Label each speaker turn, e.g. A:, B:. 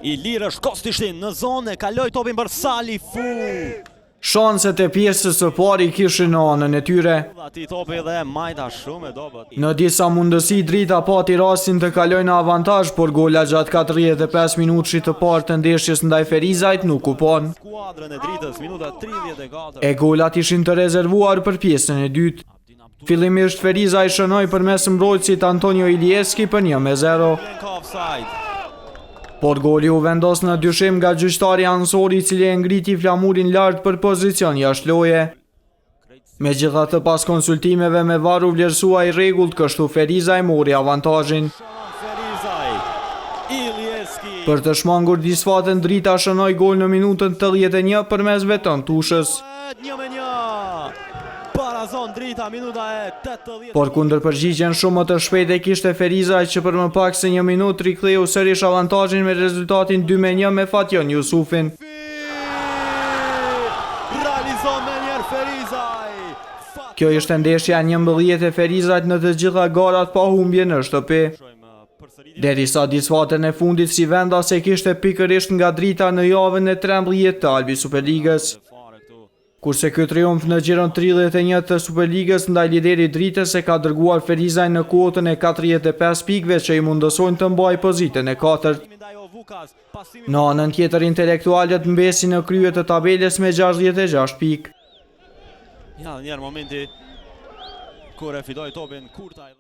A: Ilira Shkostishtin në zonë, kaloi topin për Salifu.
B: Shanset e pjesës së pari kishin në anën e tyre.
A: Ati topi dhe majta shumë e dobët.
B: Në disa mundësi Drita pati rastin të kalojë në avantazh, por gola gjatë 45 minutësh të parë të ndeshjes ndaj Ferizajt nuk u pan.
A: Skuadrën e Dritës minuta 34.
B: E golat ishin të rezervuar për pjesën e dytë. Fillimisht Ferizaj shënoi përmes mbrojtësit Antonio Ilieski për 1-0. Por goli u vendos në dyshim nga gjyqtari ansori i cili e ngriti flamurin lart për pozicion jashtë loje. Megjithatë, pas konsultimeve me VAR u vlerësua i rregullt, kështu Ferizaj mori avantazhin. Për të shmangur disfatën, Drita shënoi gol në minutën 81 përmes Veton Tushës. Por kundër përgjigjen shumë të shpejt e kishte Ferizaj që për më pak se 1 minutë riktheu sërish avantazhin me rezultatin 2-1 me Fatjon Jusufin. Kjo ishte ndeshja 11 e Ferizajt në të gjitha garat pa humbje në shtëpi. Derisa disfatën e fundit si vendas e kishte pikërisht nga Drita në javën e 13 të Albi Superligës. Kurse ky triumf në gjiron 31 të Superligës ndaj liderit Dritës e ka dërguar Ferizaj në kuotën e 45 pikëve që i mundësojnë të mbajë pozitën e 4. Në anën tjetër intelektualët mbesin në krye të tabeles me 66 pikë.
A: Ja, njerë momenti kur e fitoi topin Kurtaj.